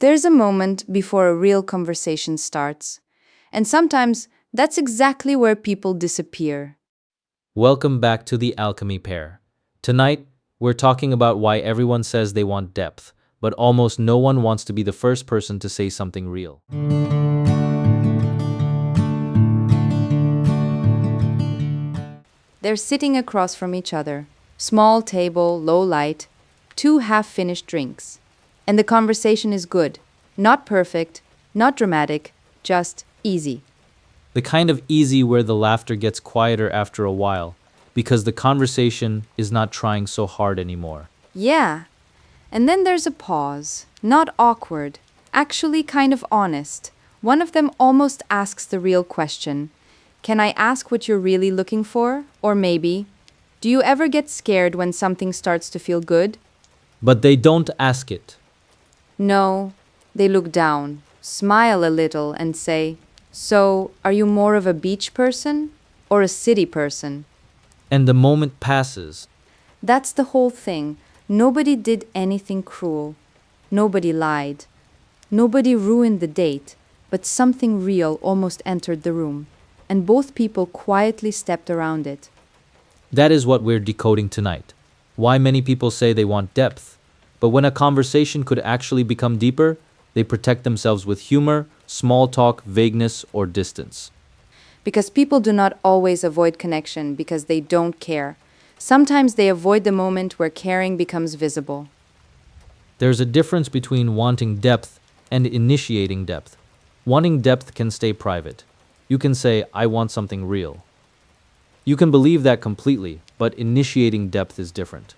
There's a moment before a real conversation starts, and sometimes that's exactly where people disappear. Welcome back to the Alchemy Pair. Tonight, we're talking about why everyone says they want depth, but almost no one wants to be the first person to say something real. They're sitting across from each other, small table, low light, two half finished drinks. And the conversation is good, not perfect, not dramatic, just easy. The kind of easy where the laughter gets quieter after a while, because the conversation is not trying so hard anymore. Yeah. And then there's a pause, not awkward, actually kind of honest. One of them almost asks the real question. Can I ask what you're really looking for? Or maybe, do you ever get scared when something starts to feel good? But they don't ask it. No. They look down, smile a little, and say, so, are you more of a beach person or a city person? And the moment passes. That's the whole thing. Nobody did anything cruel. Nobody lied. Nobody ruined the date, but something real almost entered the room, and both people quietly stepped around it. That is what we're decoding tonight. Why many people say they want depth, but when a conversation could actually become deeper, they protect themselves with humor, small talk, vagueness, or distance. Because people do not always avoid connection because they don't care. Sometimes they avoid the moment where caring becomes visible. There's a difference between wanting depth and initiating depth. Wanting depth can stay private. You can say, I want something real. You can believe that completely, but initiating depth is different.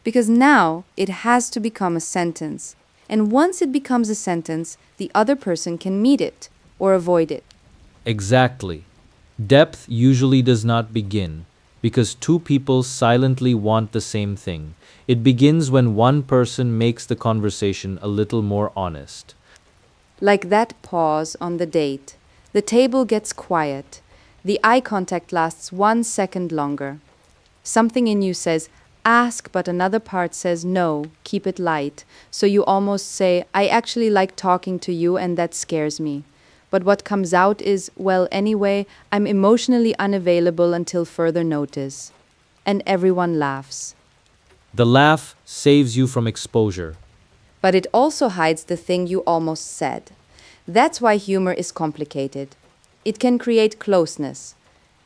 Because now it has to become a sentence. And once it becomes a sentence, the other person can meet it or avoid it. Exactly. Depth usually does not begin because two people silently want the same thing. It begins when one person makes the conversation a little more honest. Like that pause on the date. The table gets quiet. The eye contact lasts 1 second longer. Something in you says, ask, but another part says, no, keep it light. So you almost say, I actually like talking to you and that scares me. But what comes out is, well, anyway, I'm emotionally unavailable until further notice. And everyone laughs. The laugh saves you from exposure. But it also hides the thing you almost said. That's why humor is complicated. It can create closeness.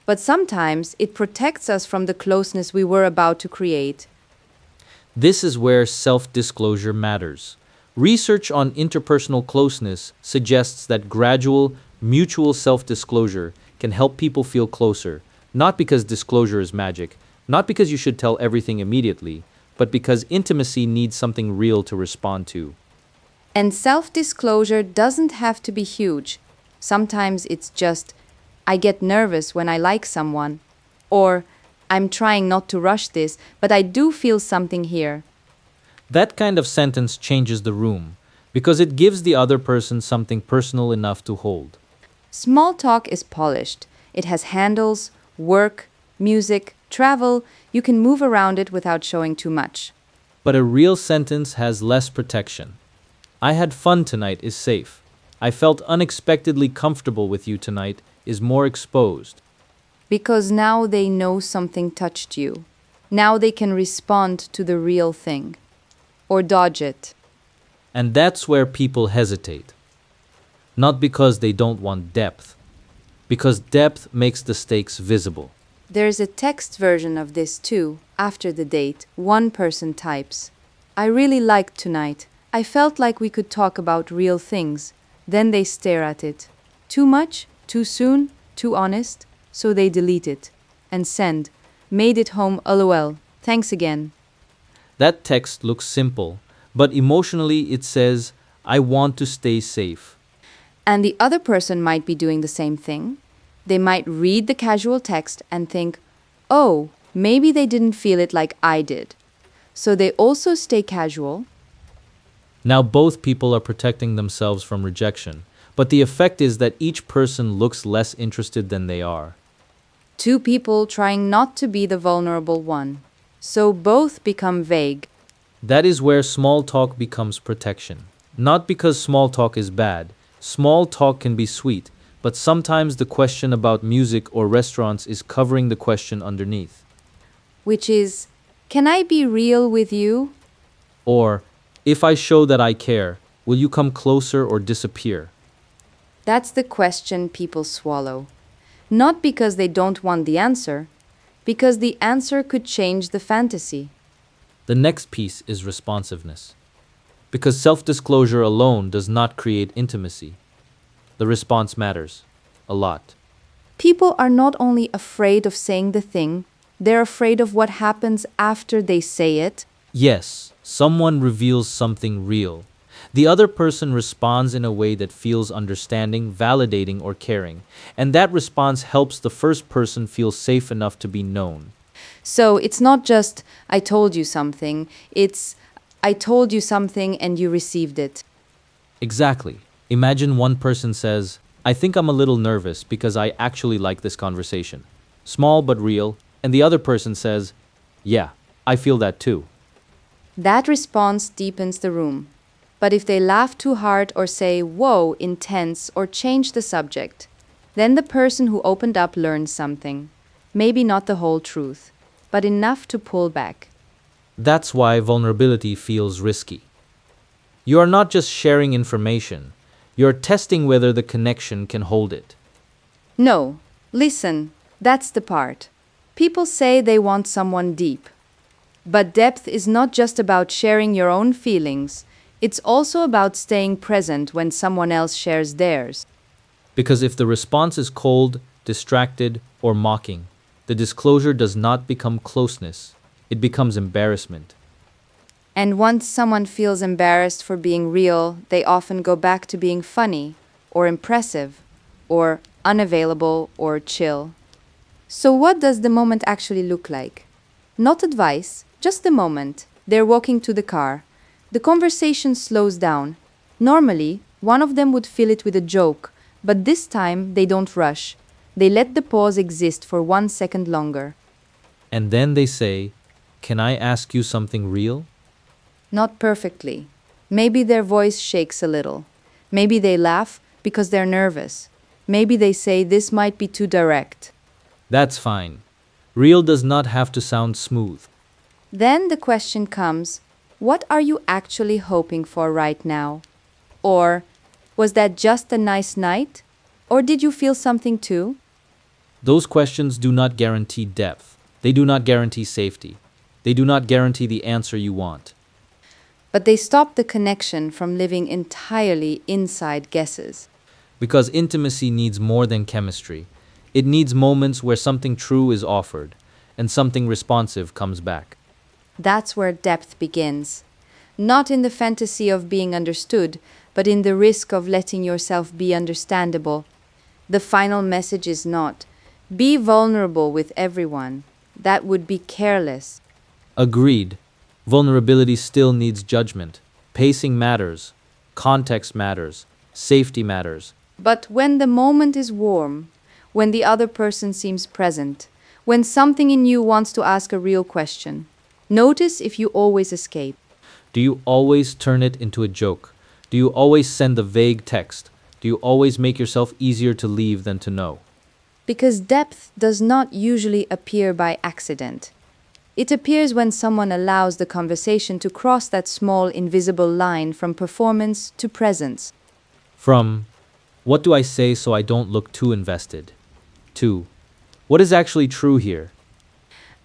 But sometimes it protects us from the closeness we were about to create. This is where self-disclosure matters. Research on interpersonal closeness suggests that gradual, mutual self-disclosure can help people feel closer, not because disclosure is magic, not because you should tell everything immediately, but because intimacy needs something real to respond to. And self-disclosure doesn't have to be huge. Sometimes it's just, I get nervous when I like someone, or I'm trying not to rush this, but I do feel something here. That kind of sentence changes the room, because it gives the other person something personal enough to hold. Small talk is polished. It has handles, work, music, travel. You can move around it without showing too much. But a real sentence has less protection. I had fun tonight is safe. I felt unexpectedly comfortable with you tonight is more exposed. Because now they know something touched you. Now they can respond to the real thing. Or dodge it. And that's where people hesitate. Not because they don't want depth, because depth makes the stakes visible. There's a text version of this too. After the date, one person types, I really liked tonight. I felt like we could talk about real things. Then they stare at it. Too much? Too soon? Too honest? So they delete it. And send. Made it home, lol. Thanks again. That text looks simple, but emotionally it says, I want to stay safe. And the other person might be doing the same thing. They might read the casual text and think, oh, maybe they didn't feel it like I did. So they also stay casual. Now both people are protecting themselves from rejection, but the effect is that each person looks less interested than they are. Two people trying not to be the vulnerable one. So both become vague. That is where small talk becomes protection. Not because small talk is bad. Small talk can be sweet, but sometimes the question about music or restaurants is covering the question underneath. Which is, can I be real with you? Or, if I show that I care, will you come closer or disappear? That's the question people swallow. Not because they don't want the answer, because the answer could change the fantasy. The next piece is responsiveness. Because self disclosure alone does not create intimacy. The response matters a lot. People are not only afraid of saying the thing, they're afraid of what happens after they say it. Yes, someone reveals something real. The other person responds in a way that feels understanding, validating, or caring, and that response helps the first person feel safe enough to be known. So it's not just, I told you something, it's, I told you something and you received it. Exactly. Imagine one person says, I think I'm a little nervous because I actually like this conversation. Small but real. And the other person says, yeah, I feel that too. That response deepens the room. But if they laugh too hard or say, whoa, intense, or change the subject, then the person who opened up learns something. Maybe not the whole truth, but enough to pull back. That's why vulnerability feels risky. You are not just sharing information, you're testing whether the connection can hold it. No, listen, that's the part. People say they want someone deep. But depth is not just about sharing your own feelings, it's also about staying present when someone else shares theirs. Because if the response is cold, distracted, or mocking, the disclosure does not become closeness, it becomes embarrassment. And once someone feels embarrassed for being real, they often go back to being funny, or impressive, or unavailable, or chill. So, what does the moment actually look like? Not advice, just the moment. They're walking to the car. The conversation slows down. Normally, one of them would fill it with a joke, but this time they don't rush. They let the pause exist for 1 second longer. And then they say, can I ask you something real? Not perfectly. Maybe their voice shakes a little. Maybe they laugh because they're nervous. Maybe they say this might be too direct. That's fine. Real does not have to sound smooth. Then the question comes, what are you actually hoping for right now? Or, was that just a nice night? Or did you feel something too? Those questions do not guarantee depth. They do not guarantee safety. They do not guarantee the answer you want. But they stop the connection from living entirely inside guesses. Because intimacy needs more than chemistry. It needs moments where something true is offered and something responsive comes back. That's where depth begins. Not in the fantasy of being understood, but in the risk of letting yourself be understandable. The final message is not, be vulnerable with everyone. That would be careless. Agreed. Vulnerability still needs judgment. Pacing matters. Context matters. Safety matters. But when the moment is warm, when the other person seems present, when something in you wants to ask a real question, notice if you always escape. Do you always turn it into a joke? Do you always send a vague text? Do you always make yourself easier to leave than to know? Because depth does not usually appear by accident. It appears when someone allows the conversation to cross that small invisible line from performance to presence. From, what do I say so I don't look too invested? To, what is actually true here?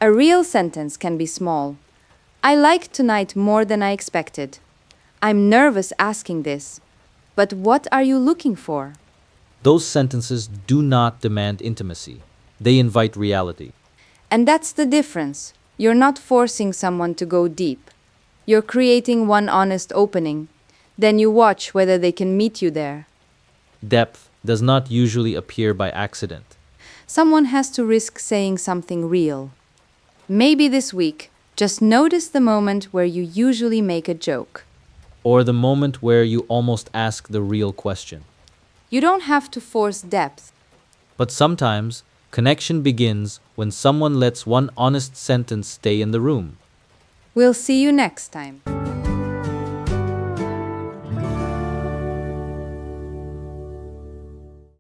A real sentence can be small. I like tonight more than I expected. I'm nervous asking this. But what are you looking for? Those sentences do not demand intimacy. They invite reality. And that's the difference. You're not forcing someone to go deep. You're creating one honest opening. Then you watch whether they can meet you there. Depth does not usually appear by accident. Someone has to risk saying something real. Maybe this week, just notice the moment where you usually make a joke. Or the moment where you almost ask the real question. You don't have to force depth. But sometimes, connection begins when someone lets one honest sentence stay in the room. We'll see you next time.